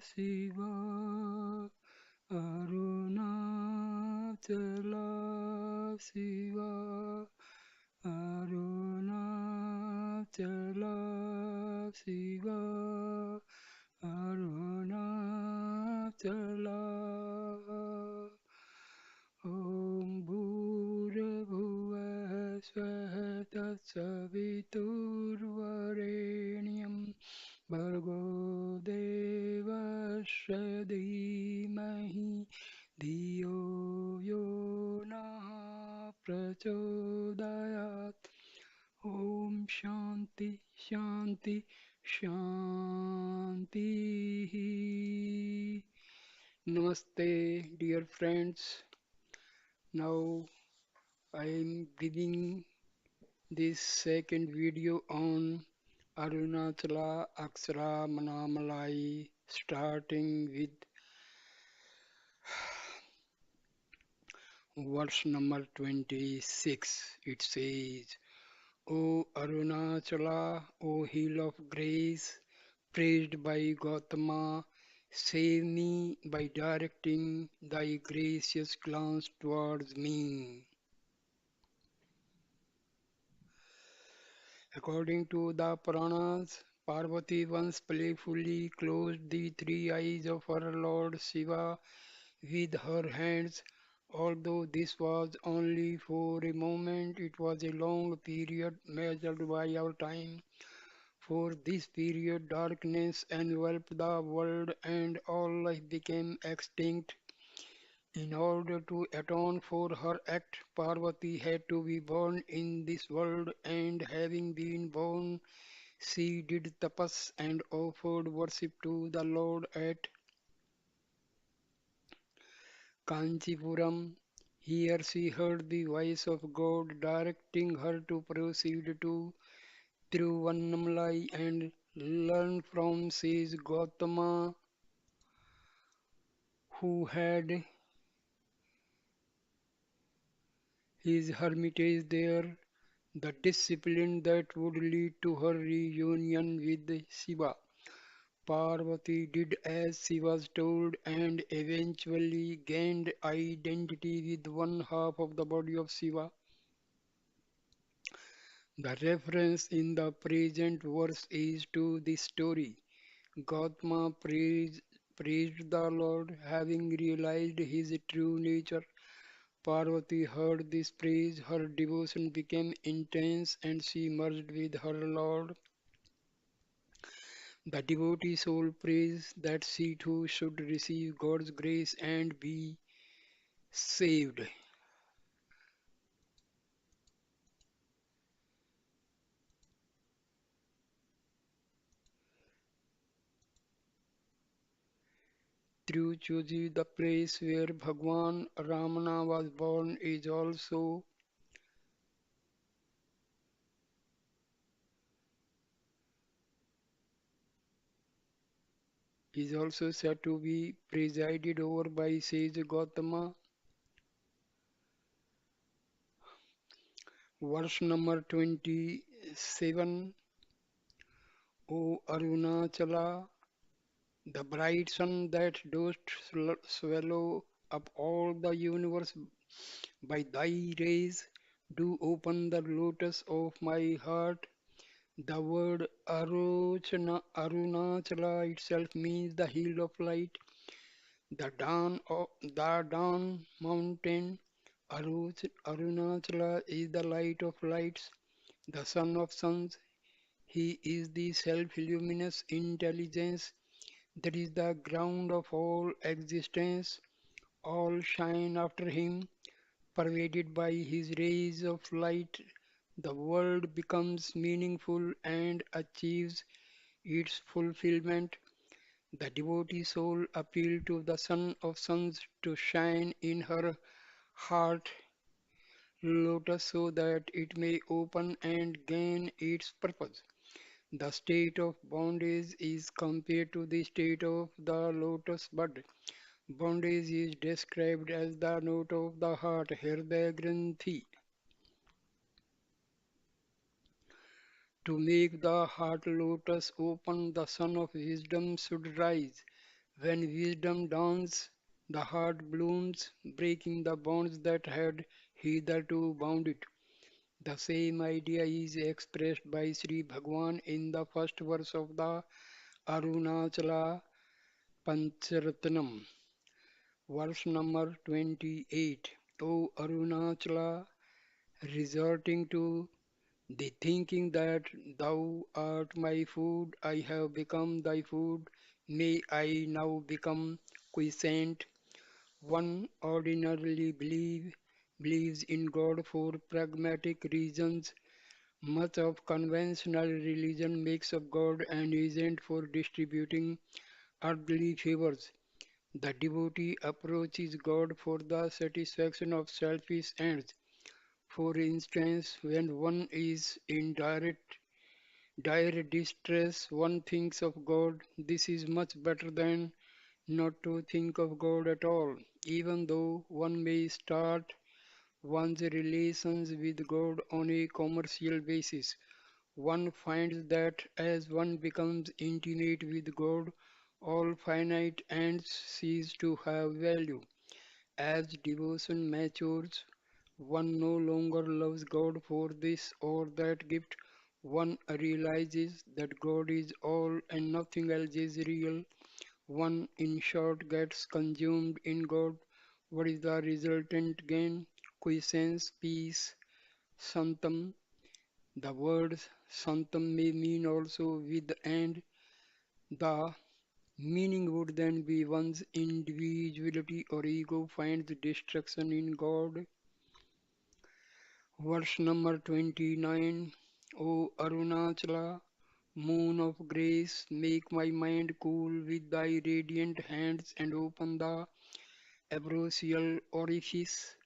Shiva, Arunachala Shiva, Arunachala Shiva, Arunachala. Om Bhurabhuvah Swaha Tatsaviturvarenyam Bhargo Devasya Dhimahi Dhiyo Yo Nah Prachodayat. Om Shanti Shanti Shanti. Namaste, dear friends. Now I am giving this second video on Arunachala Akshara-mana-malai, starting with verse number 26. It says, O Arunachala, O hill of grace, praised by Gautama, save me by directing thy gracious glance towards me. According to the Puranas, Parvati once playfully closed the three eyes of her Lord Shiva with her hands. Although this was only for a moment, it was a long period measured by our time. For this period, darkness enveloped the world and all life became extinct. In order to atone for her act, Parvati had to be born in this world, and having been born, she did tapas and offered worship to the Lord at Kanchipuram. Here she heard the voice of God directing her to proceed to Tiruvannamalai and learn from Sage Gautama, who had his hermitage there, the discipline that would lead to her reunion with Shiva. Parvati did as she was told and eventually gained identity with one half of the body of Shiva. The reference in the present verse is to this story. Gautama praised the Lord, having realized his true nature. Parvati heard this praise, her devotion became intense, and she merged with her Lord. The devotee soul prays that she too should receive God's grace and be saved. Tiruchoji, the place where Bhagwan Ramana was born, is also said to be presided over by Sage Gautama. Verse number 27. O Arunachala, the bright sun that dost swallow up all the universe by thy rays, do open the lotus of my heart. The word Arunachala itself means the hill of light, the dawn mountain. Arunachala is the light of lights, the son of suns. He is the self-luminous intelligence that is the ground of all existence. All shine after him, pervaded by his rays of light. The world becomes meaningful and achieves its fulfillment. The devotee soul appealed to the Son of Suns to shine in her heart lotus so that it may open and gain its purpose. The state of bondage is compared to the state of the lotus bud. Bondage is described as the knot of the heart, Hridaya Granthi. To make the heart lotus open, the sun of wisdom should rise. When wisdom dawns, the heart blooms, breaking the bonds that had hitherto bound it. The same idea is expressed by Sri Bhagwan in the first verse of the Arunachala Pancharatnam, verse number 28. O Arunachala, resorting to the thinking that thou art my food, I have become thy food, may I now become quiescent. One ordinarily believes in God for pragmatic reasons. Much of conventional religion makes of God an agent for distributing earthly favors. The devotee approaches God for the satisfaction of selfish ends. For instance, when one is in dire distress, one thinks of God. This is much better than not to think of God at all. Even though one may start one's relations with God on a commercial basis, one finds that as one becomes intimate with God, all finite ends cease to have value. As devotion matures, one no longer loves God for this or that gift. One realizes that God is all and nothing else is real. One, in short, gets consumed in God. What is the resultant gain? Quiescence, peace, santam. The word santam may mean also with and. The meaning would then be one's individuality or ego finds destruction in God. Verse number 29. O Arunachala, moon of grace, make my mind cool with thy radiant hands and open the ambrosial orifice.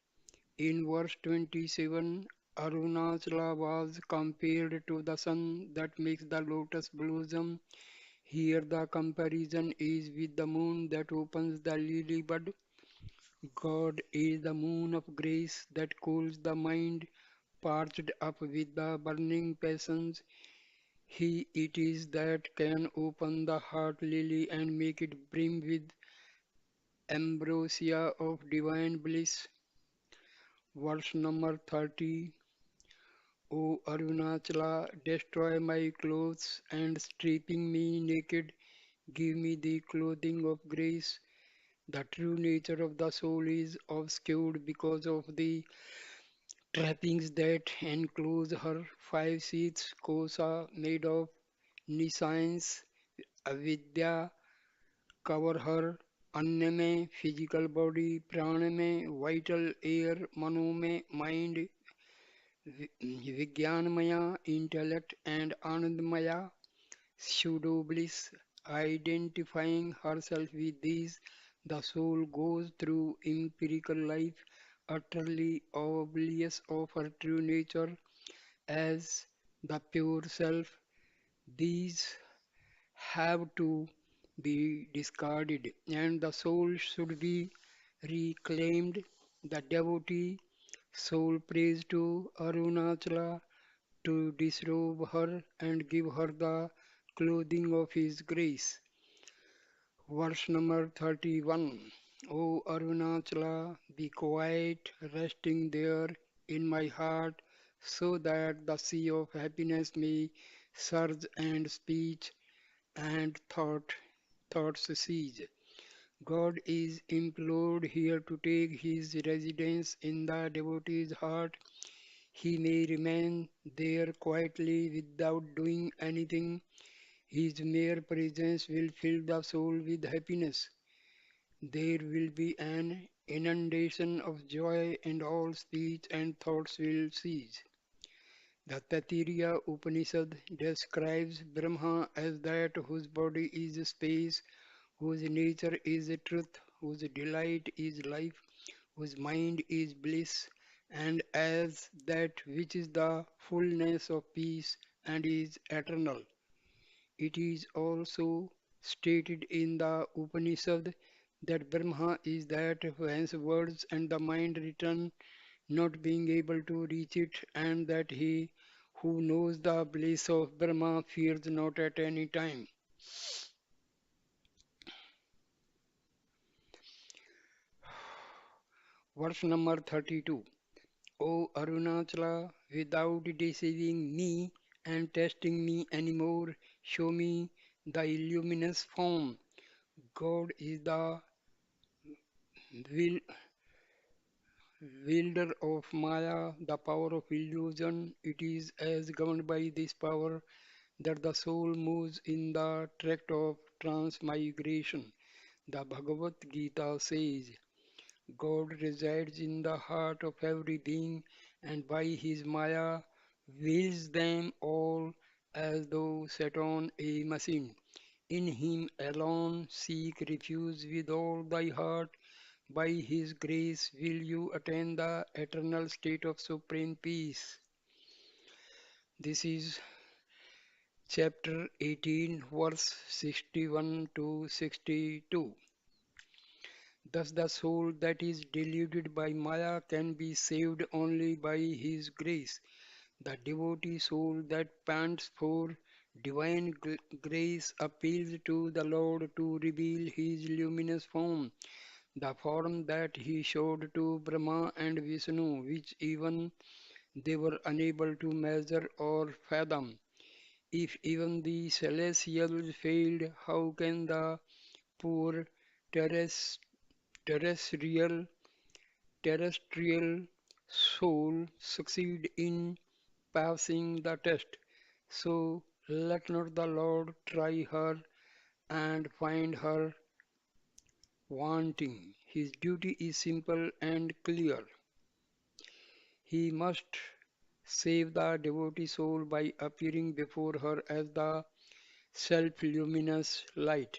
In verse 27, Arunachala was compared to the sun that makes the lotus blossom. Here the comparison is with the moon that opens the lily bud. God is the moon of grace that cools the mind, parched up with the burning passions. He it is that can open the heart lily and make it brim with ambrosia of divine bliss. Verse number 30. O Arunachala, destroy my clothes and stripping me naked, give me the clothing of grace. The true nature of the soul is obscured because of the trappings that enclose her five seats, kosa made of nescience, avidya cover her, anna में physical body, prana में vital air, mano में mind, Vijnanmaya intellect and Anandmaya pseudo bliss. Identifying herself with these, the soul goes through empirical life utterly oblivious of her true nature as the pure self. These have to be discarded and the soul should be reclaimed. The devotee soul prays to Arunachala to disrobe her and give her the clothing of his grace. Verse number 31. O Arunachala, be quiet, resting there in my heart, so that the sea of happiness may surge and speech and thoughts cease. God is implored here to take his residence in the devotee's heart. He may remain there quietly without doing anything. His mere presence will fill the soul with happiness. There will be an inundation of joy and all speech and thoughts will cease. The Taittiriya Upanishad describes Brahma as that whose body is space, whose nature is truth, whose delight is life, whose mind is bliss, and as that which is the fullness of peace and is eternal. It is also stated in the Upanishad that Brahma is that whence words and the mind return, not being able to reach it, and that he who knows the bliss of Brahma, fears not at any time. Verse number 32. O Arunachala, without deceiving me and testing me anymore, show me the luminous form. God is the will, wielder of Maya, the power of illusion. It is as governed by this power that the soul moves in the tract of transmigration. The Bhagavad Gita says, God resides in the heart of every being and by his Maya wields them all as though set on a machine. In him alone seek refuge with all thy heart. By his grace will you attain the eternal state of supreme peace. This is chapter 18, verse 61 to 62. Thus, the soul that is deluded by Maya can be saved only by His grace. The devotee soul that pants for divine grace appeals to the Lord to reveal His luminous form, the form that He showed to Brahma and Vishnu, which even they were unable to measure or fathom. If even the celestials failed, how can the poor terres- terrestrial terrestrial soul succeed in passing the test? So let not the Lord try her and find her wanting. His duty is simple and clear. He must save the devotee soul by appearing before her as the self-luminous light.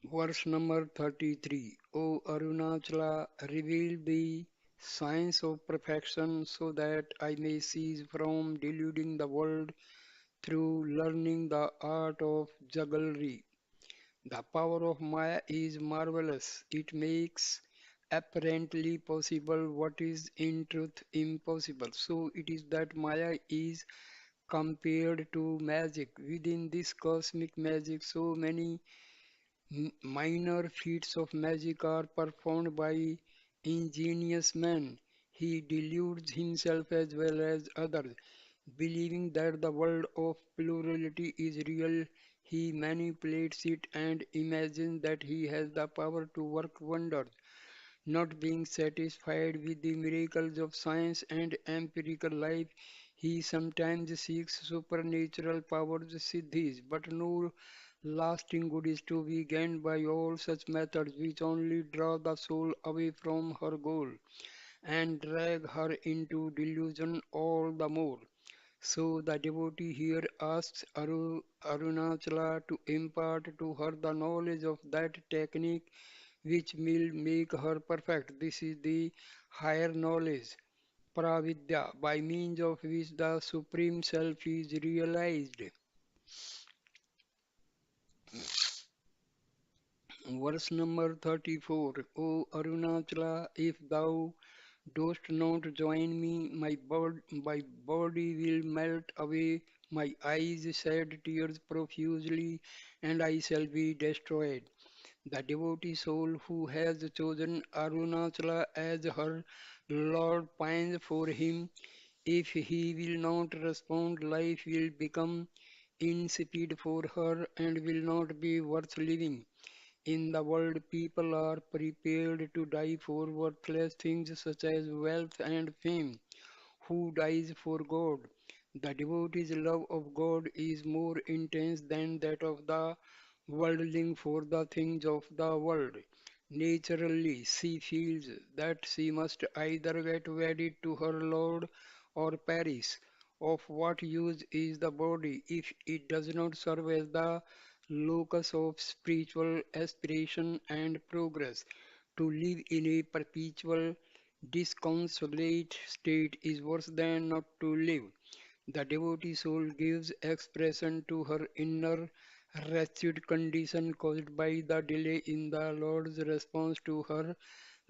Verse number 33. O Arunachala, reveal the science of perfection so that I may cease from deluding the world through learning the art of jugglery. The power of Maya is marvelous. It makes apparently possible what is in truth impossible. So it is that Maya is compared to magic. Within this cosmic magic, so many minor feats of magic are performed by ingenious men. He deludes himself as well as others. Believing that the world of plurality is real, he manipulates it and imagines that he has the power to work wonders. Not being satisfied with the miracles of science and empirical life, he sometimes seeks supernatural powers, siddhis, but no lasting good is to be gained by all such methods which only draw the soul away from her goal and drag her into delusion all the more. So the devotee here asks Arunachala to impart to her the knowledge of that technique which will make her perfect. This is the higher knowledge, pravidya, by means of which the Supreme Self is realized. Verse number 34. O Arunachala, if thou dost not join me, my body will melt away, my eyes shed tears profusely, and I shall be destroyed. The devotee soul who has chosen Arunachala as her Lord pines for him. If he will not respond, life will become insipid for her and will not be worth living. In the world, people are prepared to die for worthless things such as wealth and fame. Who dies for God? The devotee's love of God is more intense than that of the worldling for the things of the world. Naturally, she feels that she must either get wedded to her Lord or perish. Of what use is the body if it does not serve as the locus of spiritual aspiration and progress? To live in a perpetual disconsolate state is worse than not to live. The devotee soul gives expression to her inner wretched condition caused by the delay in the Lord's response to her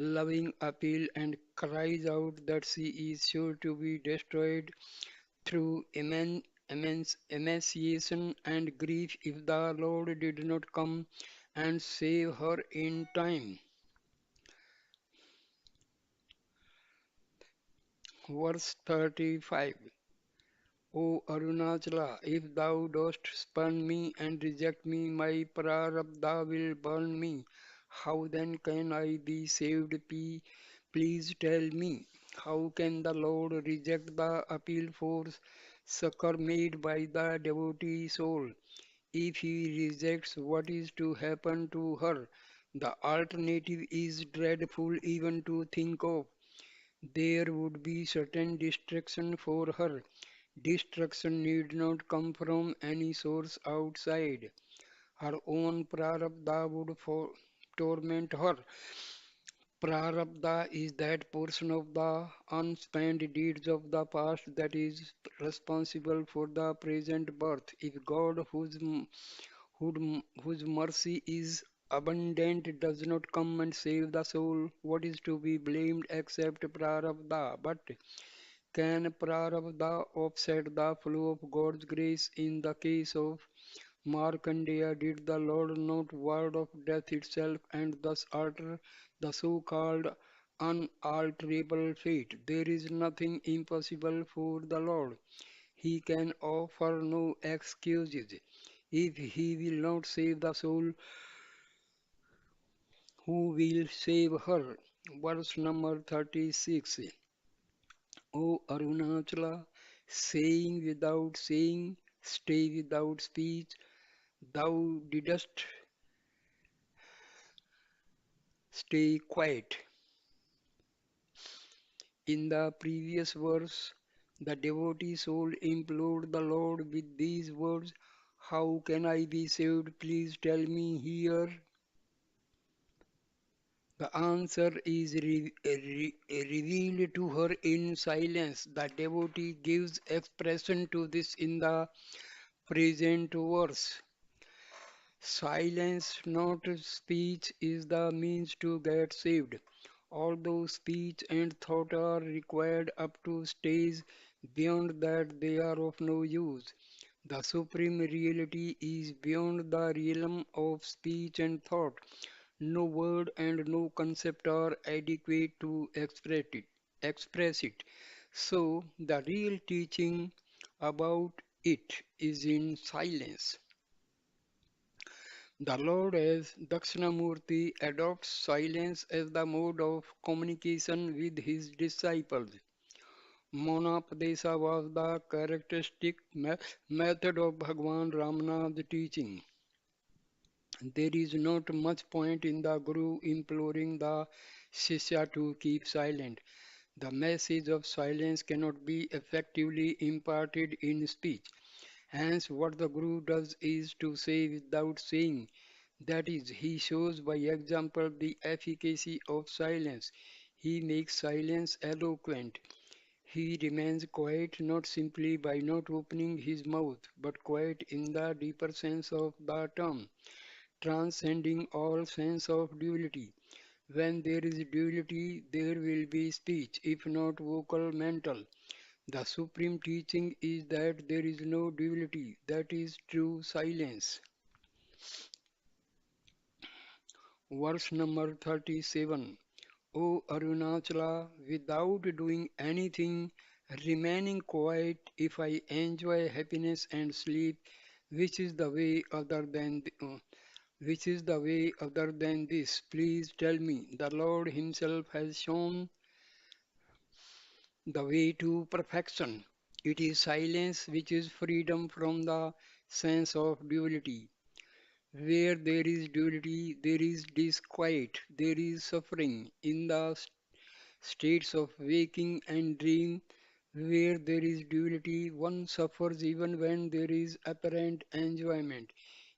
loving appeal and cries out that she is sure to be destroyed through emaciation and grief if the Lord did not come and save her in time. Verse 35. O Arunachala, if thou dost spurn me and reject me, my prarabdha will burn me. How then can I be saved? Please tell me. How can the Lord reject the appeal for succor made by the devotee soul? If he rejects, what is to happen to her? The alternative is dreadful even to think of. There would be certain destruction for her. Destruction need not come from any source outside. Her own prarabdha would torment her. Prarabdha is that portion of the unspent deeds of the past that is responsible for the present birth. If God, whose mercy is abundant, does not come and save the soul, what is to be blamed except prarabdha? But can prarabdha offset the flow of God's grace? In the case of Markandeya, did the Lord not ward off death itself and thus alter the so-called unalterable fate? There is nothing impossible for the Lord. He can offer no excuses. If he will not save the soul, who will save her? Verse number 36. O Arunachala, saying without saying, stay without speech, thou didst stay quiet. In the previous verse, the devotee soul implored the Lord with these words, how can I be saved? Please tell me here. The answer is revealed to her in silence. The devotee gives expression to this in the present verse. Silence, not speech, is the means to get saved. Although speech and thought are required up to stage, beyond that they are of no use. The supreme reality is beyond the realm of speech and thought. No word and no concept are adequate to express it. So the real teaching about it is in silence. The Lord as Dakshinamurti adopts silence as the mode of communication with his disciples. Monapadesa was the characteristic method of Bhagwan Ramana's teaching. There is not much point in the Guru imploring the Shishya to keep silent. The message of silence cannot be effectively imparted in speech. Hence, what the Guru does is to say without saying. That is, he shows by example the efficacy of silence. He makes silence eloquent. He remains quiet not simply by not opening his mouth, but quiet in the deeper sense of the term, transcending all sense of duality. When there is duality, there will be speech, if not vocal, mental. The supreme teaching is that there is no duality, that is true silence. Verse number 37. O Arunachala, without doing anything, remaining quiet, if I enjoy happiness and sleep, which is the way other than which is the way other than this? Please tell me. The Lord Himself has shown the way to perfection. It is silence which is freedom from the sense of duality. Where there is duality, there is disquiet, there is suffering. In the states of waking and dream, where there is duality, one suffers even when there is apparent enjoyment.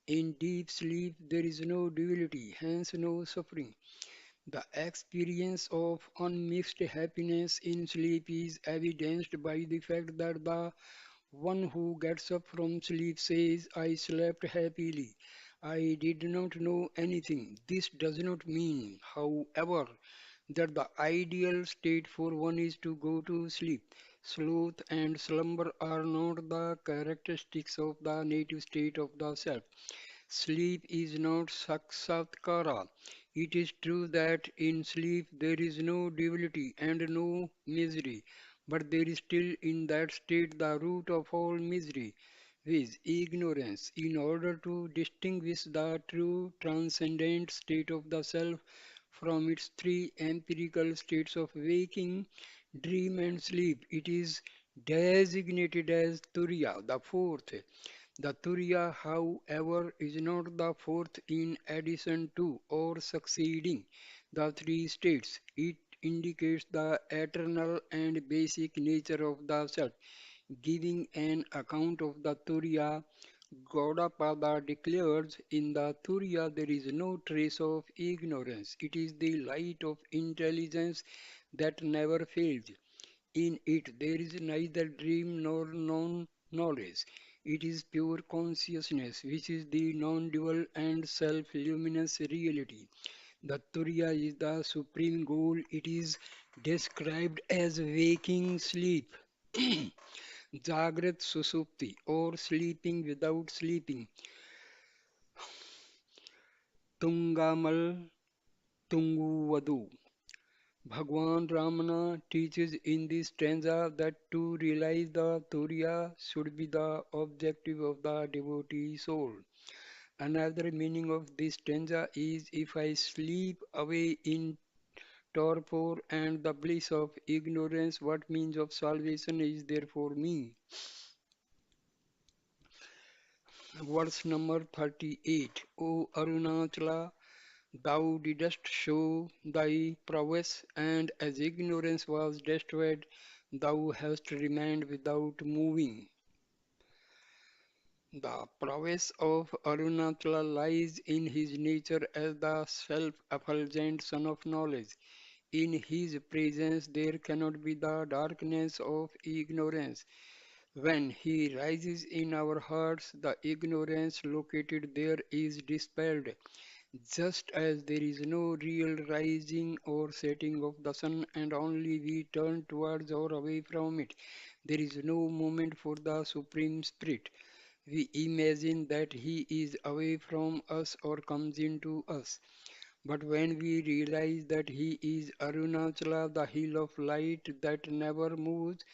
In deep sleep, there is no duality, hence no suffering. The experience of unmixed happiness in sleep is evidenced by the fact that the one who gets up from sleep says, I slept happily. I did not know anything. This does not mean, however, that the ideal state for one is to go to sleep. Sloth and slumber are not the characteristics of the native state of the self. Sleep is not sakshatkara. It is true that in sleep there is no duality and no misery, but there is still in that state the root of all misery, viz. Ignorance. In order to distinguish the true transcendent state of the self from its three empirical states of waking, dream, and sleep, it is designated as Turiya, the fourth. The Turiya, however, is not the fourth in addition to or succeeding the three states. It indicates the eternal and basic nature of the self. Giving an account of the Turiya, Gaudapada declares, in the Turiya there is no trace of ignorance. It is the light of intelligence that never fails. In it there is neither dream nor non-knowledge. It is pure consciousness, which is the non-dual and self-luminous reality. The Turiya is the supreme goal. It is described as waking sleep, Jagrat Susupti, or sleeping without sleeping, Tungamal Tunguvadu. Bhagwan Ramana teaches in this stanza that to realize the Turiya should be the objective of the devotee soul. Another meaning of this stanza is if I sleep away in torpor and the bliss of ignorance, what means of salvation is there for me? Verse number 38. O Arunachala, thou didst show thy prowess, and as ignorance was destroyed, thou hast remained without moving. The prowess of Arunachala lies in his nature as the self-effulgent son of knowledge. In his presence there cannot be the darkness of ignorance. When he rises in our hearts, the ignorance located there is dispelled. Just as there is no real rising or setting of the sun and only we turn towards or away from it, there is no moment for the Supreme Spirit. We imagine that he is away from us or comes into us. But when we realize that he is Arunachala, the hill of light that never moves,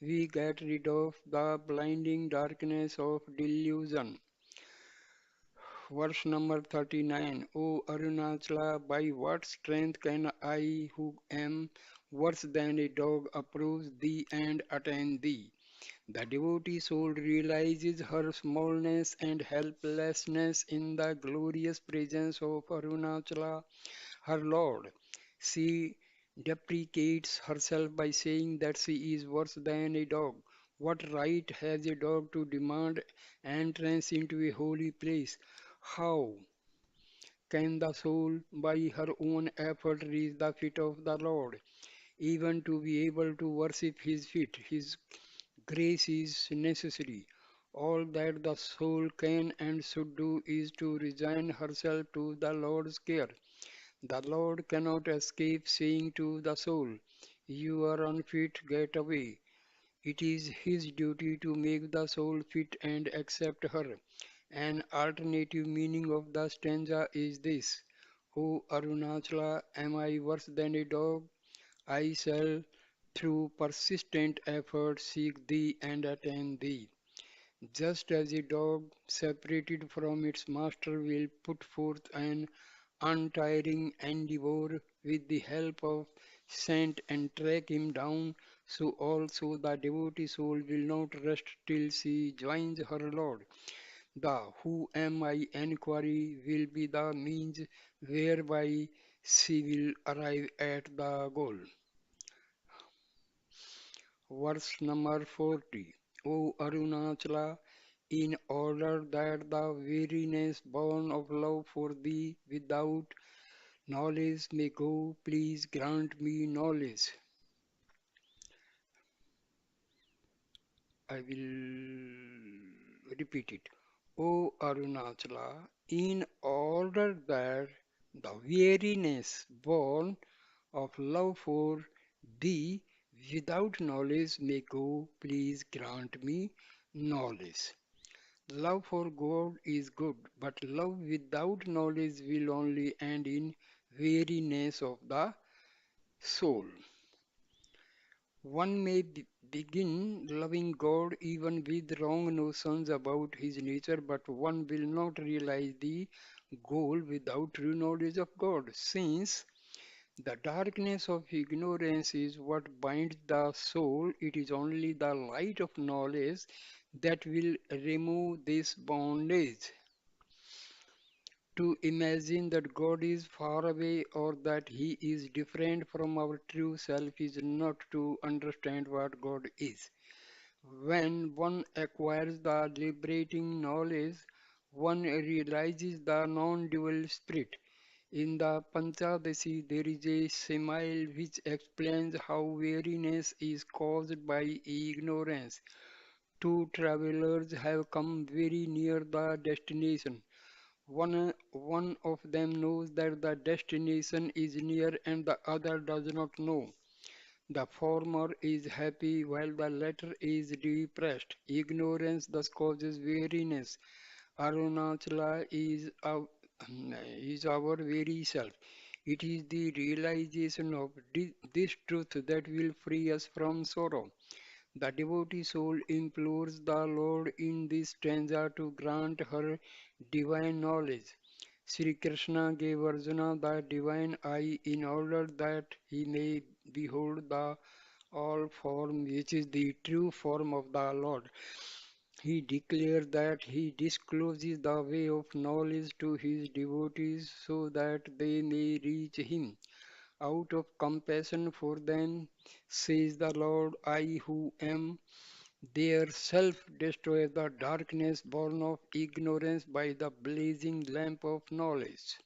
we get rid of the blinding darkness of delusion. Verse number 39. O Arunachala, by what strength can I, who am worse than a dog, approach thee and attain thee? The devotee soul realizes her smallness and helplessness in the glorious presence of Arunachala, her Lord. She deprecates herself by saying that she is worse than a dog. What right has a dog to demand entrance into a holy place? How can the soul by her own effort reach the feet of the Lord? Even to be able to worship his feet, his grace is necessary. All that the soul can and should do is to resign herself to the Lord's care. The Lord cannot escape saying to the soul, you are unfit, get away. It is his duty to make the soul fit and accept her. An alternative meaning of the stanza is this: O Arunachala, am I worse than a dog? I shall, through persistent effort, seek thee and attain thee. Just as a dog, separated from its master, will put forth an untiring endeavor with the help of scent and track him down, so also the devotee soul will not rest till she joins her Lord. The who am I enquiry will be the means whereby she will arrive at the goal. Verse number 40. O Arunachala, in order that the weariness born of love for thee without knowledge may go, please grant me knowledge. I will repeat it. O Arunachala, in order that the weariness born of love for thee without knowledge may go, please grant me knowledge. Love for God is good, but love without knowledge will only end in weariness of the soul. One may begin loving God even with wrong notions about His nature, but one will not realize the goal without true knowledge of God, since the darkness of ignorance is what binds the soul. It is only the light of knowledge that will remove this bondage. To imagine that God is far away or that He is different from our true self is not to understand what God is. When one acquires the liberating knowledge, one realizes the non-dual spirit. In the Panchadasi, there is a simile which explains how weariness is caused by ignorance. Two travelers have come very near the destination. One of them knows that the destination is near and the other does not know. The former is happy while the latter is depressed. Ignorance thus causes weariness. Arunachala is our very self. It is the realization of this truth that will free us from sorrow. The devotee soul implores the Lord in this stanza to grant her divine knowledge. Sri Krishna gave Arjuna the divine eye in order that he may behold the all form which is the true form of the Lord. He declares that he discloses the way of knowledge to his devotees so that they may reach him. Out of compassion for them, says the Lord, I who am their self destroy the darkness born of ignorance by the blazing lamp of knowledge.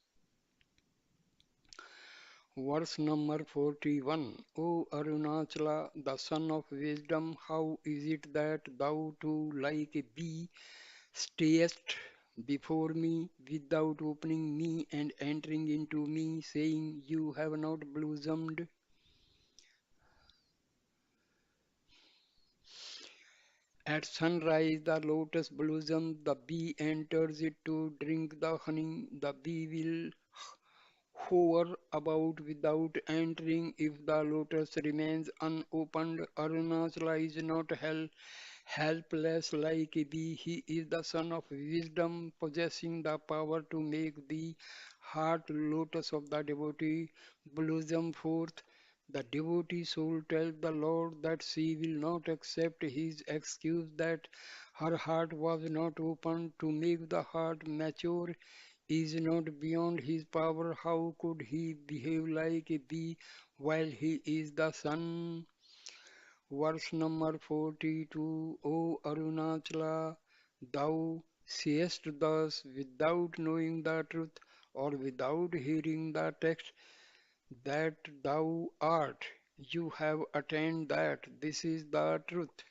Verse number 41. O Arunachala, the son of wisdom, how is it that thou too, like a bee, stayest before me without opening me and entering into me, saying, You have not blossomed? At sunrise, the lotus blossoms, the bee enters it to drink the honey. The bee will hover about without entering if the lotus remains unopened. Arunachala is not helpless like a bee. He is the son of wisdom, possessing the power to make the heart lotus of the devotee blossom forth. The devotee soul tells the Lord that she will not accept his excuse that her heart was not opened. To make the heart mature is not beyond his power. How could he behave like a bee while he is the sun? Verse number 42. O Arunachala, thou sayest thus without knowing the truth or without hearing the text that thou art. You have attained that. This is the truth.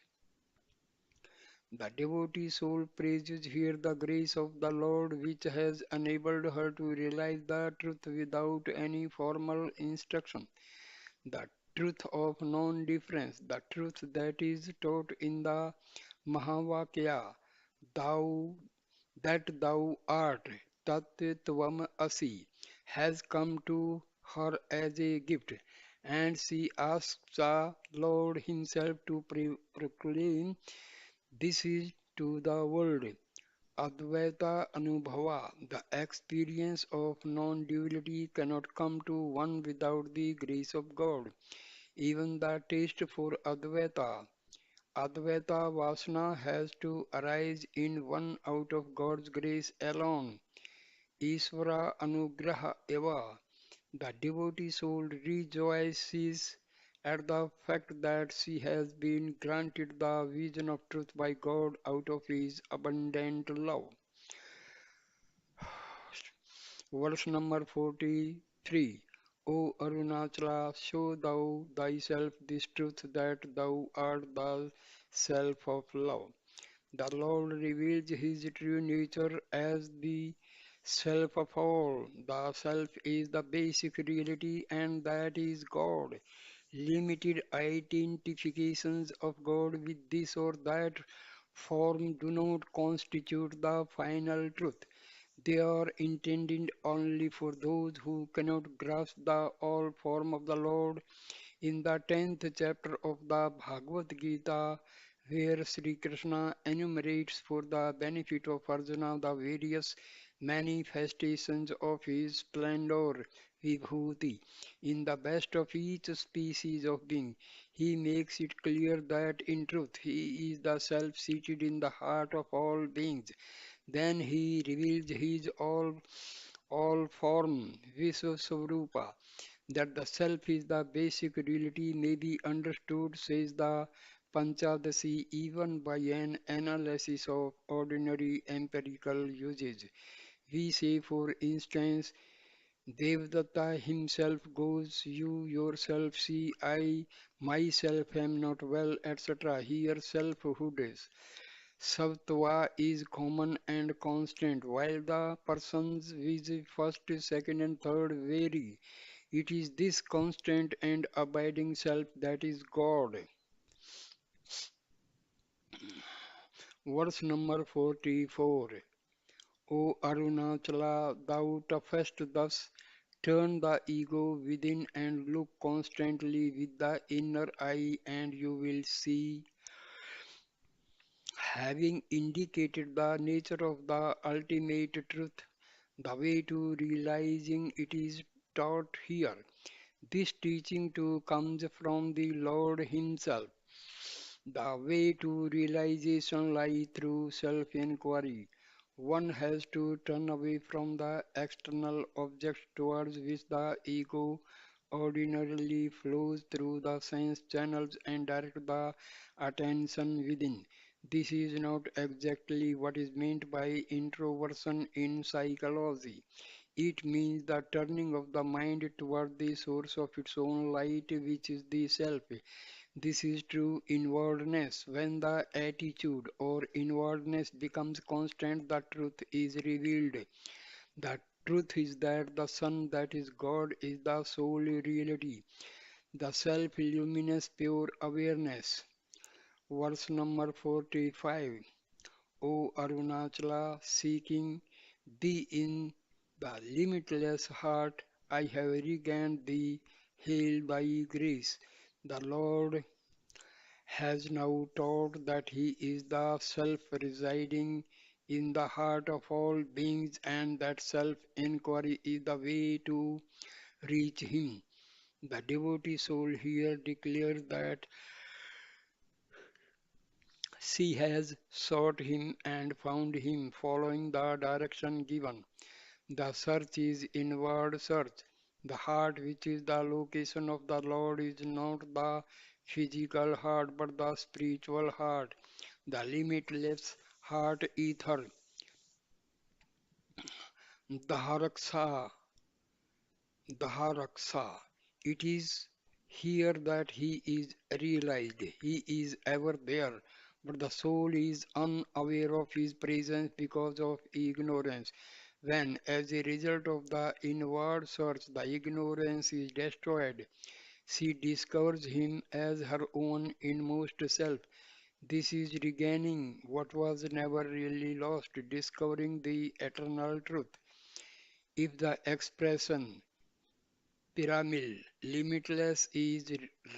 The devotee soul praises here the grace of the Lord which has enabled her to realize the truth without any formal instruction. The truth of non-difference, the truth that is taught in the Mahavakya, thou that thou art, tat tvam asi, has come to her as a gift, and she asks the Lord Himself to proclaim this is to the world. Advaita Anubhava, the experience of non-duality cannot come to one without the grace of God. Even the taste for Advaita Vasana has to arise in one out of God's grace alone. Isvara Anugraha Eva. The devotee soul rejoices at the fact that she has been granted the vision of truth by God out of His abundant love. Verse number 43. O Arunachala, show thou thyself this truth that thou art the self of love. The Lord reveals His true nature as the Self of all. The self is the basic reality, and that is God. Limited identifications of God with this or that form do not constitute the final truth. They are intended only for those who cannot grasp the all form of the Lord. In the 10th chapter of the Bhagavad Gita, where Sri Krishna enumerates for the benefit of Arjuna the various manifestations of his splendor, Vibhuti, in the best of each species of being, he makes it clear that in truth he is the self seated in the heart of all beings. Then he reveals his all form, Visvasvarupa, that the self is the basic reality may be understood, says the Panchadasi, even by an analysis of ordinary empirical usage. We say, for instance, Devdatta himself goes, you yourself see, I myself am not well, etc. Here selfhood is. Sattva is common and constant, while the persons with first, second, and third vary. It is this constant and abiding self that is God. Verse number 44. O Arunachala, thou toughest thus, turn the ego within and look constantly with the inner eye, and you will see. Having indicated the nature of the ultimate truth, the way to realizing it is taught here. This teaching too comes from the Lord Himself. The way to realization lies through self-inquiry. One has to turn away from the external objects towards which the ego ordinarily flows through the sense channels and direct the attention within. This is not exactly what is meant by introversion in psychology. It means the turning of the mind toward the source of its own light, which is the self. This is true inwardness. When the attitude or inwardness becomes constant, the truth is revealed. The truth is that the Son, that is God, is the sole reality, the self-luminous pure awareness. Verse number 45. O Arunachala, seeking thee in the limitless heart, I have regained thee. Hail thy grace. The Lord has now taught that he is the self residing in the heart of all beings, and that self inquiry is the way to reach him. The devotee soul here declares that she has sought him and found him following the direction given. The search is inward search. The heart, which is the location of the Lord, is not the physical heart but the spiritual heart, the limitless heart ether, Dharaksa, Dharaksa. It is here that he is realized. He is ever there, but the soul is unaware of his presence because of ignorance. When, as a result of the inward search, the ignorance is destroyed, she discovers him as her own inmost self. This is regaining what was never really lost, discovering the eternal truth. If the expression pyramid limitless is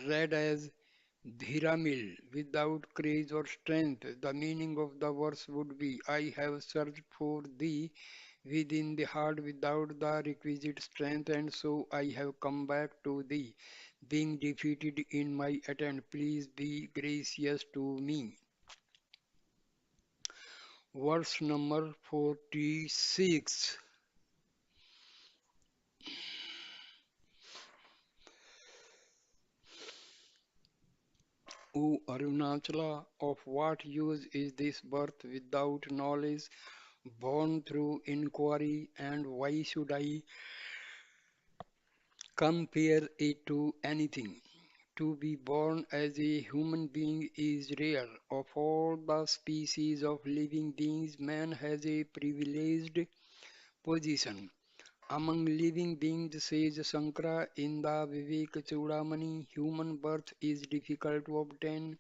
read as Dhiramil without craze or strength, the meaning of the verse would be I have searched for thee within the heart without the requisite strength, and so I have come back to thee. Being defeated in my attempt, please be gracious to me. Verse number 46. O Arunachala, of what use is this birth without knowledge, born through inquiry, and why should I compare it to anything? To be born as a human being is rare. Of all the species of living beings, man has a privileged position. Among living beings, says Shankara in the Vivek Chudamani, human birth is difficult to obtain.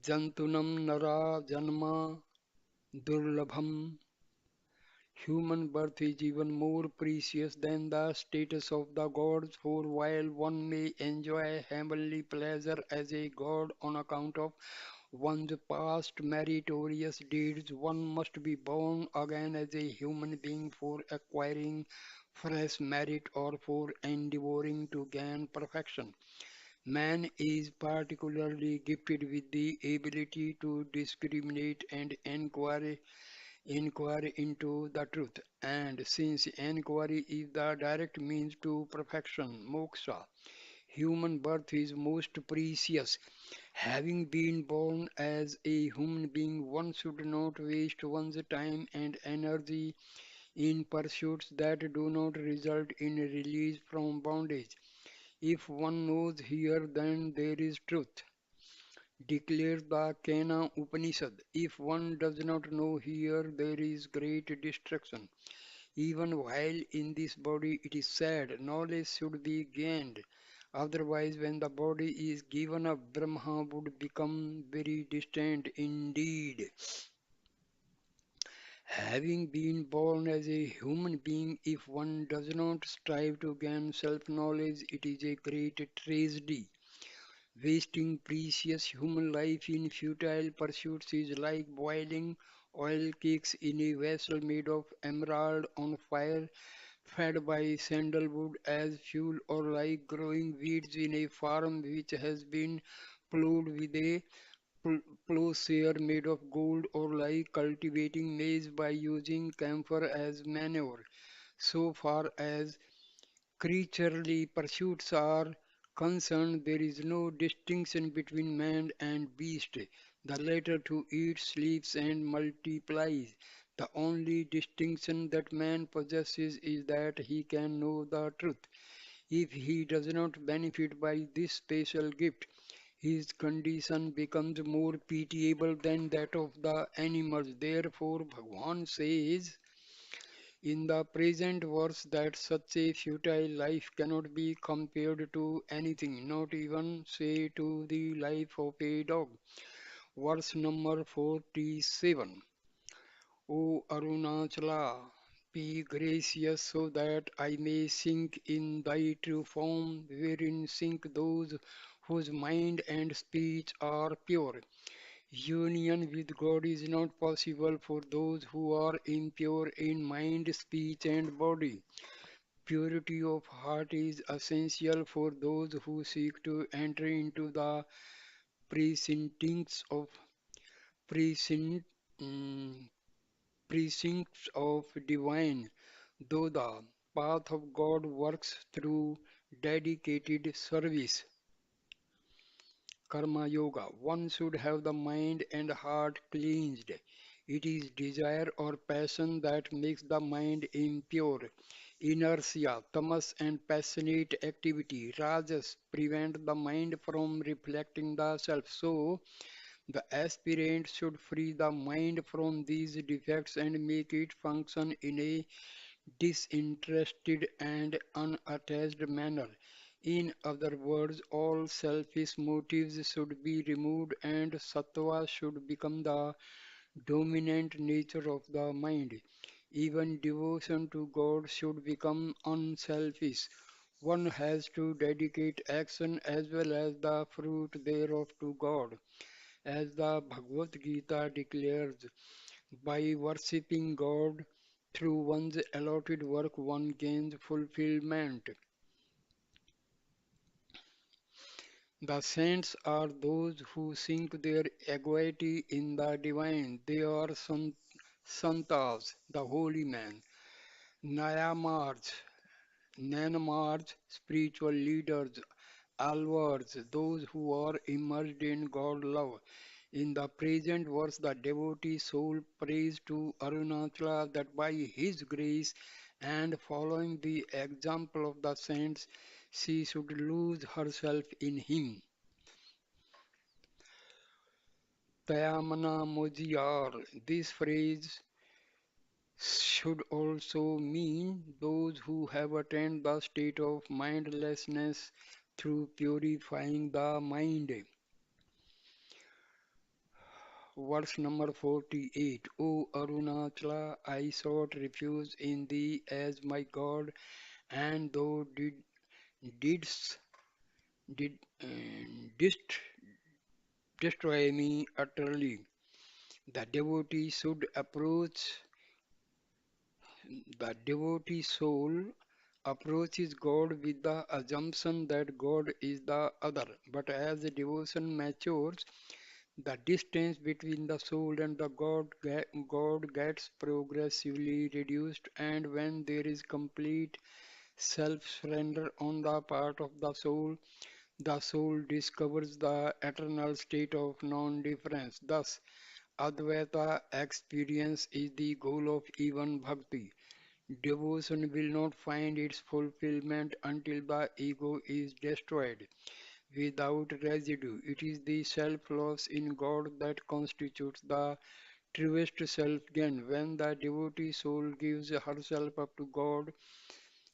Jantunam nara janma durlabham. Human birth is even more precious than the status of the gods, for while one may enjoy heavenly pleasure as a god on account of one's past meritorious deeds, one must be born again as a human being for acquiring fresh merit or for endeavoring to gain perfection. Man is particularly gifted with the ability to discriminate and inquire into the truth. And since inquiry is the direct means to perfection, moksha, human birth is most precious. Having been born as a human being, one should not waste one's time and energy in pursuits that do not result in release from bondage. If one knows here, then there is truth, declares the Kena Upanishad. If one does not know here, there is great destruction. Even while in this body, it is said, knowledge should be gained. Otherwise, when the body is given up, Brahma would become very distant indeed. Having been born as a human being, if one does not strive to gain self-knowledge, it is a great tragedy. Wasting precious human life in futile pursuits is like boiling oil cakes in a vessel made of emerald on fire, fed by sandalwood as fuel, or like growing weeds in a farm which has been plowed with a plowshare made of gold, or like cultivating maize by using camphor as manure. So far as creaturely pursuits are concerned, there is no distinction between man and beast. The latter to eat, sleeps, and multiplies. The only distinction that man possesses is that he can know the truth. If he does not benefit by this special gift, his condition becomes more pitiable than that of the animals. Therefore, Bhagwan says in the present verse that such a futile life cannot be compared to anything, not even, say, to the life of a dog. Verse number 47. O Arunachala, be gracious so that I may sink in thy true form, wherein sink those whose mind and speech are pure. Union with God is not possible for those who are impure in mind, speech, and body. Purity of heart is essential for those who seek to enter into the precincts of precint, mm, precincts of divine, though the path of God works through dedicated service. Karma Yoga. One should have the mind and heart cleansed. It is desire or passion that makes the mind impure. Inertia, tamas, and passionate activity, rajas, prevent the mind from reflecting the self. So, the aspirant should free the mind from these defects and make it function in a disinterested and unattached manner. In other words, all selfish motives should be removed and sattva should become the dominant nature of the mind. Even devotion to God should become unselfish. One has to dedicate action as well as the fruit thereof to God. As the Bhagavad Gita declares, by worshipping God through one's allotted work, one gains fulfillment. The saints are those who sink their equity in the divine. They are santas, the holy man, nayamars, nanamars, spiritual leaders, alvars, those who are immersed in God love. In the present verse, the devotee soul prays to Arunachala that by his grace and following the example of the saints, she should lose herself in him. Tayamana Mojiyar. This phrase should also mean those who have attained the state of mindlessness through purifying the mind. Verse number 48. O Arunachala, I sought refuge in thee as my God, and thou didst, did, uh, didst destroy me utterly. The devotee should approach The devotee soul approaches God with the assumption that God is the other. But as the devotion matures, the distance between the soul and the God gets progressively reduced, and when there is complete self-surrender on the part of the soul discovers the eternal state of non-difference. Thus, Advaita experience is the goal of even bhakti. Devotion will not find its fulfillment until the ego is destroyed without residue. It is the self-loss in God that constitutes the truest self-gain. When the devotee soul gives herself up to God,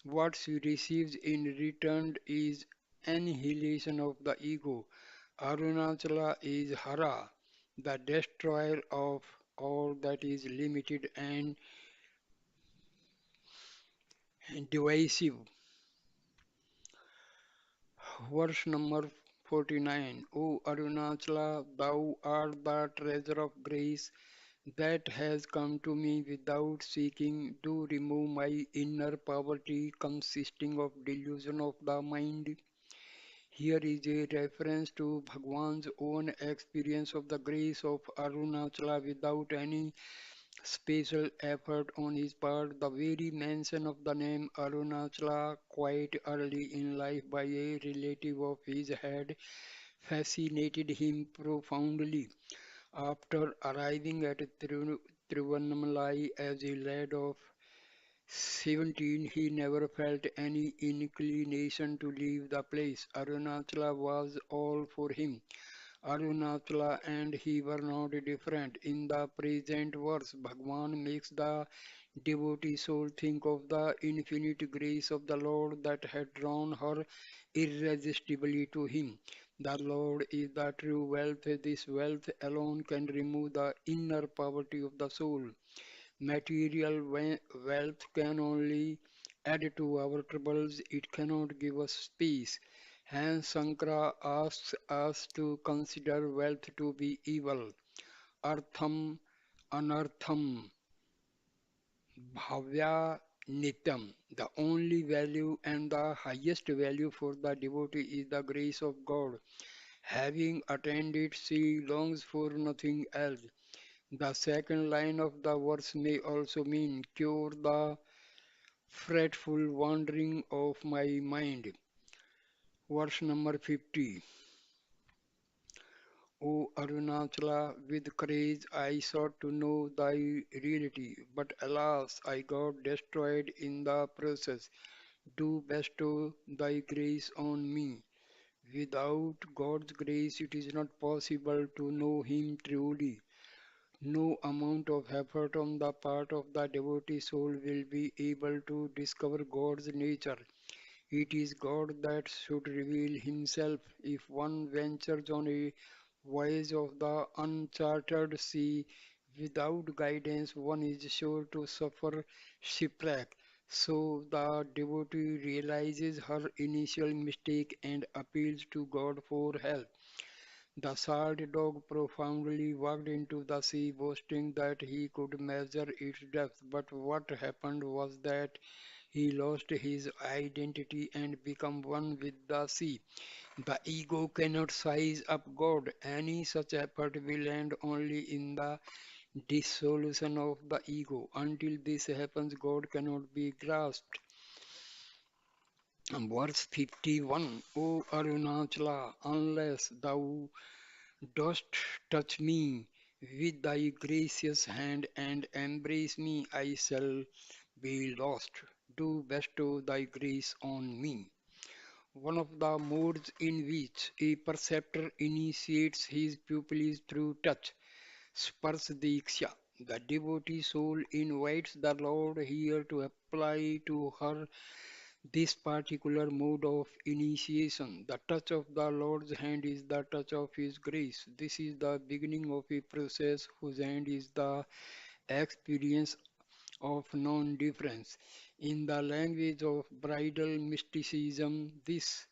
what she receives in return is annihilation of the ego. Arunachala is Hara, the destroyer of all that is limited and divisive. Verse number 49. O Arunachala, thou art the treasure of grace that has come to me without seeking to remove my inner poverty consisting of delusion of the mind. Here is a reference to Bhagwan's own experience of the grace of Arunachala without any special effort on his part. The very mention of the name Arunachala quite early in life by a relative of his had fascinated him profoundly. After arriving at Tiruvannamalai as a lad of 17, he never felt any inclination to leave the place. Arunachala was all for him. Arunachala and he were not different. In the present verse, Bhagwan makes the devotee soul think of the infinite grace of the Lord that had drawn her irresistibly to him. The Lord is the true wealth. This wealth alone can remove the inner poverty of the soul. Material wealth can only add to our troubles, it cannot give us peace. Hence, Sankara asks us to consider wealth to be evil. Artham, anartham, bhavya, nityam. The only value and the highest value for the devotee is the grace of God. Having attained it, she longs for nothing else. The second line of the verse may also mean cure the fretful wandering of my mind. Verse number 50. O Arunachala, with courage I sought to know thy reality, but alas, I got destroyed in the process. Do bestow thy grace on me. Without God's grace, it is not possible to know Him truly. No amount of effort on the part of the devotee soul will be able to discover God's nature. It is God that should reveal Himself. If one ventures on a voyage of the uncharted sea without guidance, one is sure to suffer shipwreck. So the devotee realizes her initial mistake and appeals to God for help. The sad dog profoundly walked into the sea, boasting that he could measure its depth. But what happened was that he lost his identity and became one with the sea. The ego cannot size up God. Any such effort will end only in the dissolution of the ego. Until this happens, God cannot be grasped. Verse 51. O Arunachala, unless thou dost touch me with thy gracious hand and embrace me, I shall be lost. Do bestow thy grace on me. One of the modes in which a perceptor initiates his pupil is through touch. Sparsdiksha. The devotee soul invites the Lord here to apply to her this particular mode of initiation. The touch of the Lord's hand is the touch of His grace. This is the beginning of a process whose end is the experience of non-difference. In the language of bridal mysticism, this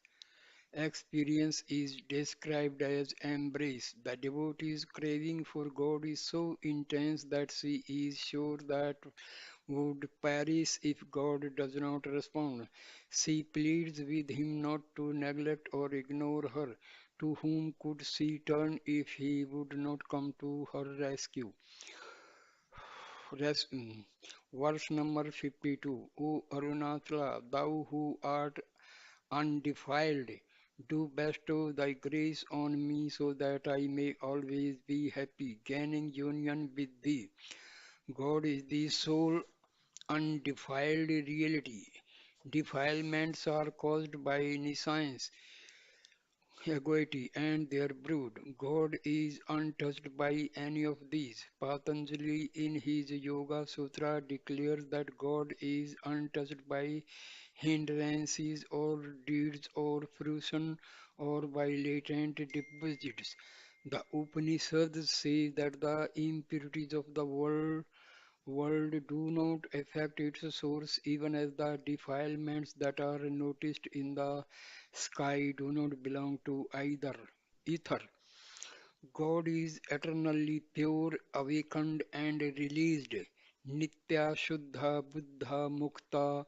experience is described as embrace. The devotee's craving for God is so intense that she is sure that would perish if God does not respond. She pleads with him not to neglect or ignore her. To whom could she turn if he would not come to her rescue? Res- mm, Verse number 52. O Arunachala, thou who art undefiled, do bestow thy grace on me so that I may always be happy, gaining union with thee. God is the sole undefiled reality. Defilements are caused by nescience, equity, and their brood. God is untouched by any of these. Patanjali in his Yoga Sutra declares that God is untouched by hindrances or deeds or fruition or by latent deposits. The Upanishads say that the impurities of the world do not affect its source, even as the defilements that are noticed in the sky do not belong to either ether. God is eternally pure, awakened, and released. Nitya Shuddha Buddha Mukta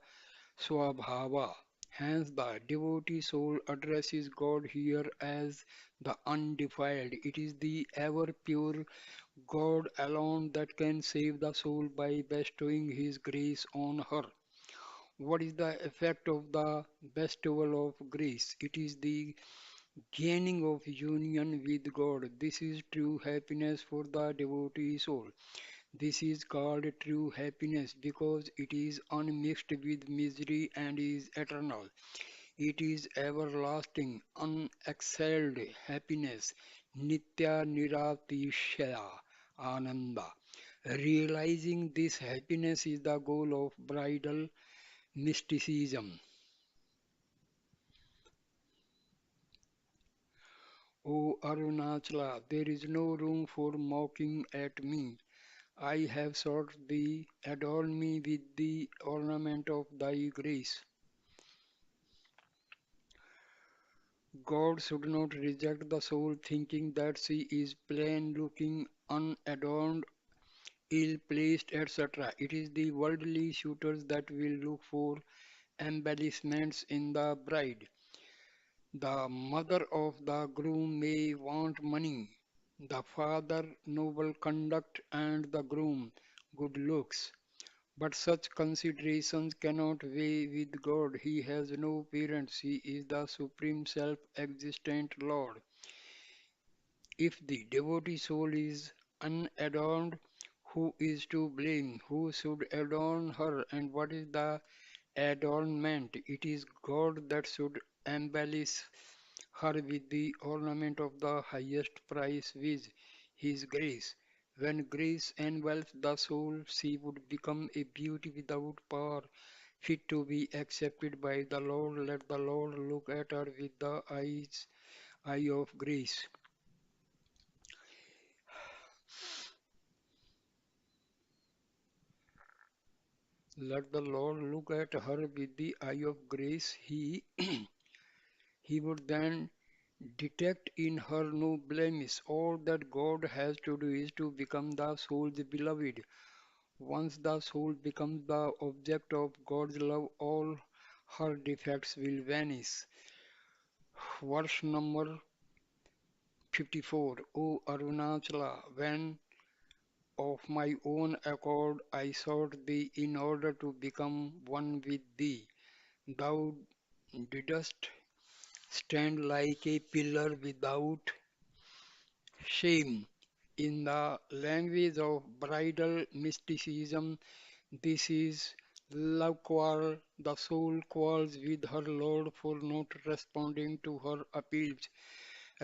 Swabhava. Hence, the devotee soul addresses God here as the undefiled. It is the ever pure God alone that can save the soul by bestowing His grace on her. What is the effect of the bestowal of grace? It is the gaining of union with God. This is true happiness for the devotee soul. This is called true happiness because it is unmixed with misery and is eternal. It is everlasting, unexcelled happiness, Nitya Niratishya Ananda. Realizing this happiness is the goal of bridal mysticism. O Arunachala, there is no room for mocking at me. I have sought thee, adorn me with the ornament of thy grace. God should not reject the soul thinking that she is plain looking, unadorned, ill placed, etc. It is the worldly suitors that will look for embellishments in the bride. The mother of the groom may want money, the father noble conduct, and the groom good looks. But such considerations cannot weigh with God. He has no parents. He is the supreme self-existent Lord. If the devotee soul is unadorned, who is to blame? Who should adorn her? And what is the adornment? It is God that should embellish her with the ornament of the highest price, with His grace. When grace envelops the soul, she would become a beauty without power, fit to be accepted by the Lord. Let the Lord look at her with the eye of grace. Let the Lord look at her with the eye of grace. He would then detect in her no blemish. All that God has to do is to become the soul's beloved. Once the soul becomes the object of God's love, all her defects will vanish. Verse number 54. O Arunachala, when of my own accord I sought thee in order to become one with thee, thou didst stand like a pillar without shame. In the language of bridal mysticism, this is love quarrel. The soul quarrels with her Lord for not responding to her appeals.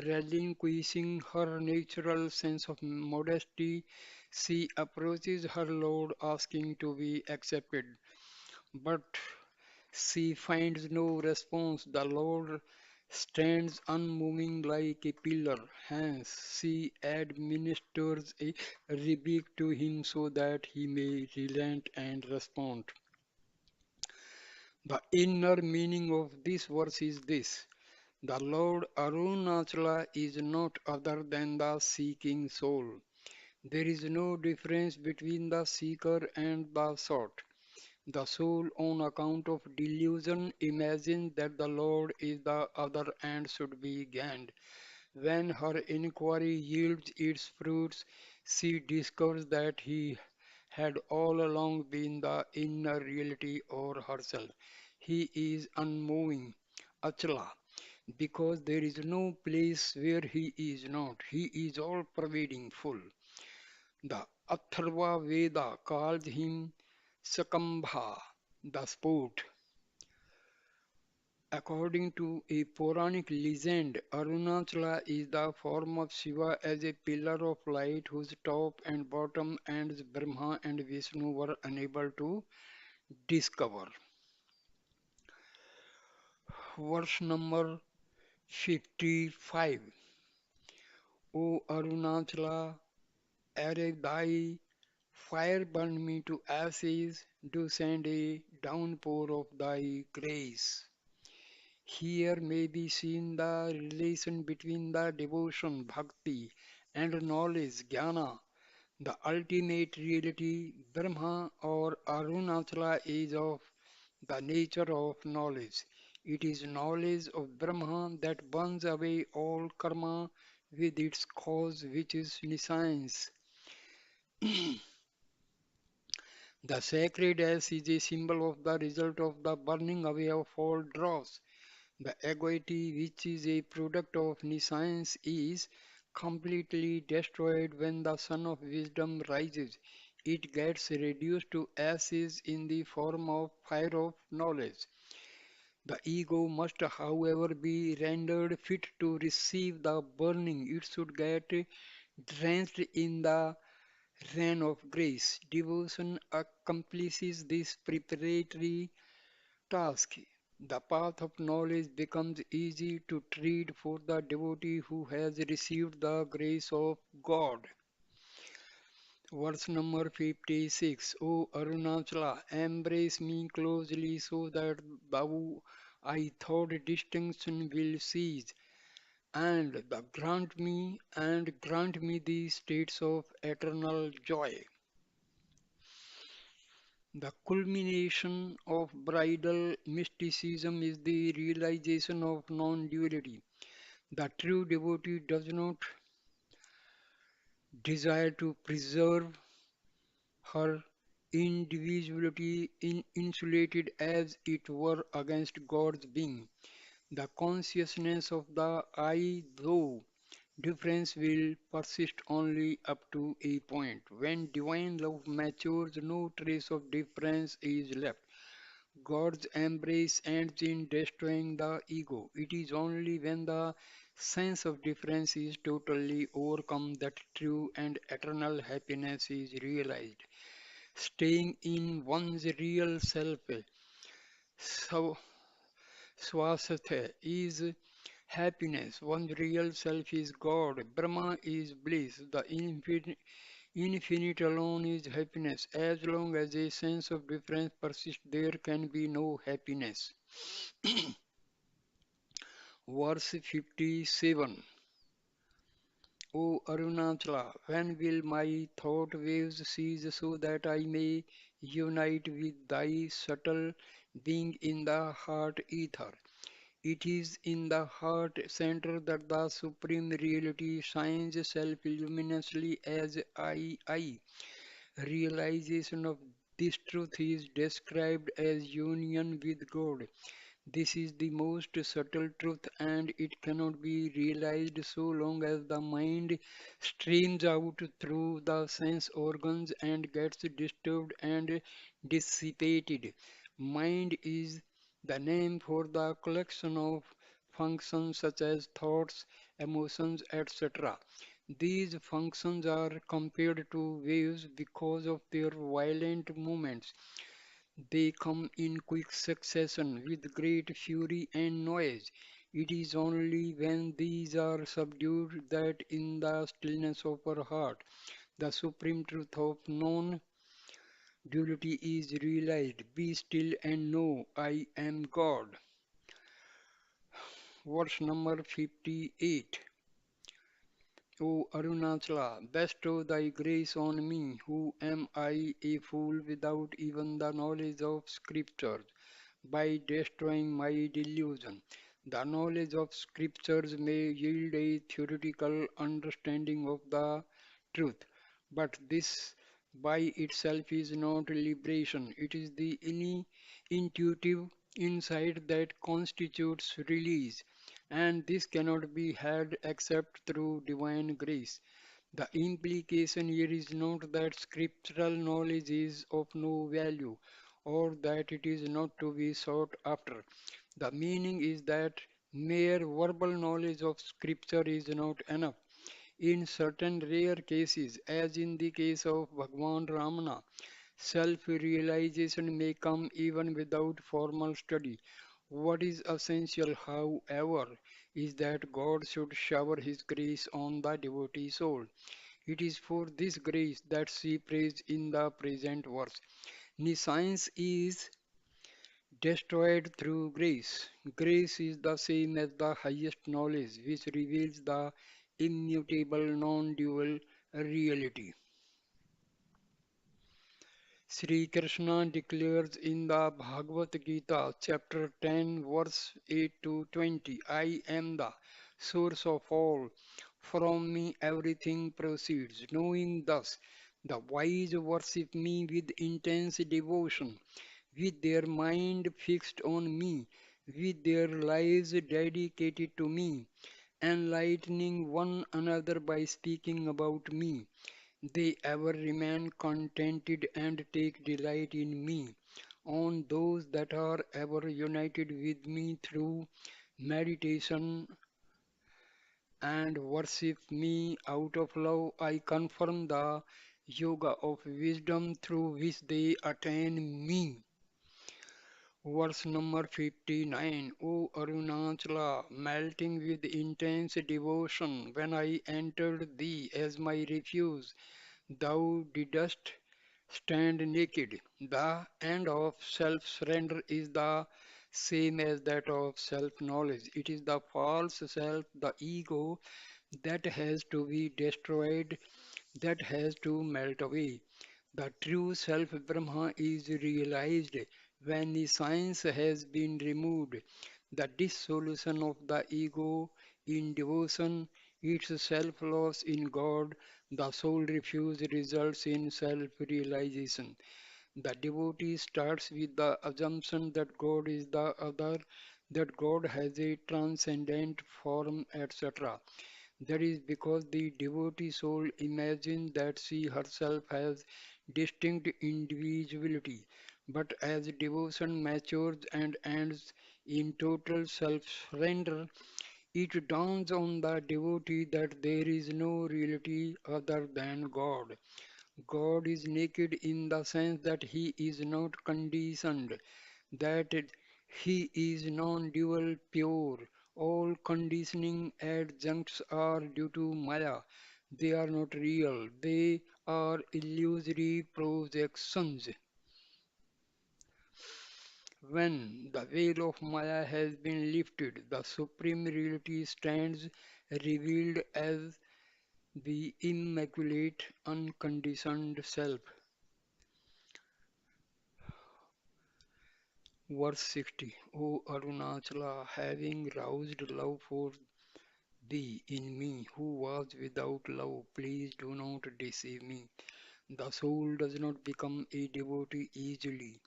Relinquishing her natural sense of modesty, she approaches her Lord asking to be accepted. But she finds no response. The Lord stands unmoving like a pillar. Hence, she administers a rebuke to him so that he may relent and respond. The inner meaning of this verse is this: the Lord Arunachala is not other than the seeking soul. There is no difference between the seeker and the sought. The soul, on account of delusion, imagines that the Lord is the other and should be gained. When her inquiry yields its fruits, she discovers that he had all along been the inner reality or herself. He is unmoving, Achala, because there is no place where he is not. He is all pervading, full. The Atharva Veda calls him Sakambha, the sport. According to a Puranic legend, Arunachala is the form of Shiva as a pillar of light whose top and bottom ends Brahma and Vishnu were unable to discover. Verse number 55. O Arunachala, ere thy fire burn me to ashes, do send a downpour of thy grace. Here may be seen the relation between the devotion, bhakti, and knowledge, jnana. The ultimate reality, Brahma or Arunachala, is of the nature of knowledge. It is knowledge of Brahma that burns away all karma with its cause, which is nescience. The sacred ash is a symbol of the result of the burning away of all dross. The equity, which is a product of nescience, is completely destroyed when the sun of wisdom rises. It gets reduced to ashes in the form of fire of knowledge. The ego must, however, be rendered fit to receive the burning. It should get drenched in the rain of grace. Devotion accomplishes this preparatory task. The path of knowledge becomes easy to tread for the devotee who has received the grace of God. Verse number 56. O Arunachala, embrace me closely so that thou I thought distinction will cease, and grant me the states of eternal joy. The culmination of bridal mysticism is the realization of non-duality. The true devotee does not desire to preserve her individuality insulated as it were against God's being. The consciousness of the I, though difference, will persist only up to a point. When divine love matures, no trace of difference is left. God's embrace ends in destroying the ego. It is only when the sense of difference is totally overcome that true and eternal happiness is realized. Staying in one's real self, so swasatha, is happiness. One's real self is God. Brahma is bliss. The infinite alone is happiness. As long as a sense of difference persists, there can be no happiness. Verse 57. O Arunachala, when will my thought waves cease so that I may unite with thy subtle being in the heart ether? It is in the heart center that the supreme reality shines self-luminously as I. Realization of this truth is described as union with God. This is the most subtle truth, and it cannot be realized so long as the mind streams out through the sense organs and gets disturbed and dissipated. Mind is the name for the collection of functions such as thoughts, emotions, etc. These functions are compared to waves because of their violent movements. They come in quick succession with great fury and noise. It is only when these are subdued that in the stillness of our heart the supreme truth of non duality is realized. Be still and know I am God. Verse number 58. O Arunachala, bestow thy grace on me, who am I, a fool without even the knowledge of scriptures, by destroying my delusion. The knowledge of scriptures may yield a theoretical understanding of the truth, but this by itself is not liberation. It is the intuitive insight that constitutes release, and this cannot be had except through divine grace. The implication here is not that scriptural knowledge is of no value or that it is not to be sought after. The meaning is that mere verbal knowledge of scripture is not enough. In certain rare cases, as in the case of Bhagwan Ramana, self-realization may come even without formal study. What is essential, however, is that God should shower His grace on the devotee soul. It is for this grace that she prays in the present verse. Science is destroyed through grace. Grace is the same as the highest knowledge, which reveals the immutable, non-dual reality. Sri Krishna declares in the Bhagavad Gita, chapter 10, verse 8 to 20, I am the source of all. From me everything proceeds. Knowing thus, the wise worship me with intense devotion, with their mind fixed on me, with their lives dedicated to me, enlightening one another by speaking about me. They ever remain contented and take delight in me. On those that are ever united with me through meditation and worship me out of love, I confirm the yoga of wisdom through which they attain me. Verse number 59. O Arunachala, melting with intense devotion, when I entered thee as my refuge, thou didst stand naked. The end of self-surrender is the same as that of self-knowledge. It is the false self, the ego, that has to be destroyed, that has to melt away. The true self Brahma is realized when the science has been removed. The dissolution of the ego in devotion, its self loss in God, the soul refuge results in self realization. The devotee starts with the assumption that God is the other, that God has a transcendent form, etc. That is because the devotee soul imagines that she herself has distinct individuality. But as devotion matures and ends in total self-surrender, it dawns on the devotee that there is no reality other than God. God is naked in the sense that He is not conditioned, that He is non-dual pure. All conditioning adjuncts are due to Maya. They are not real. They are illusory projections. When the veil of Maya has been lifted, the supreme reality stands revealed as the immaculate, unconditioned self. Verse 60. O Arunachala, having roused love for thee in me, who was without love, please do not deceive me. The soul does not become a devotee easily.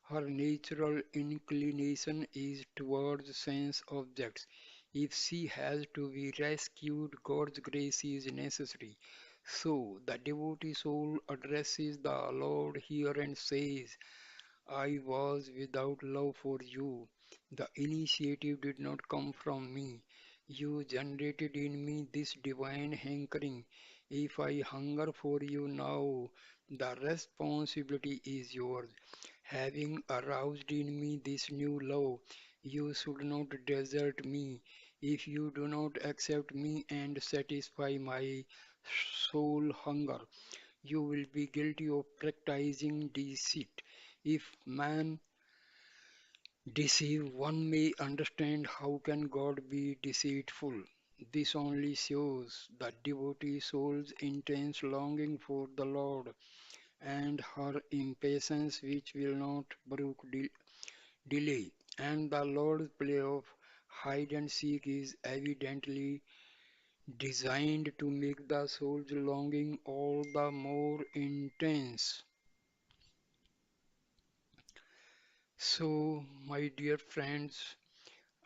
Her natural inclination is towards sense objects. If she has to be rescued, God's grace is necessary. So the devotee soul addresses the Lord here and says, I was without love for you. The initiative did not come from me. You generated in me this divine hankering. If I hunger for you now, the responsibility is yours. Having aroused in me this new love, you should not desert me. If you do not accept me and satisfy my soul hunger, you will be guilty of practicing deceit. If man deceive, one may understand how can God be deceitful. This only shows the devotee soul's intense longing for the Lord and her impatience which will not brook delay. And the Lord's play of hide and seek is evidently designed to make the soul's longing all the more intense. So, my dear friends,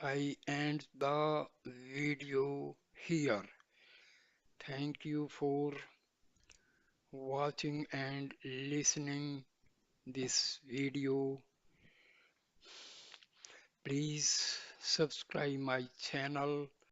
I end the video here. Thank you for watching and listening this video. Please subscribe my channel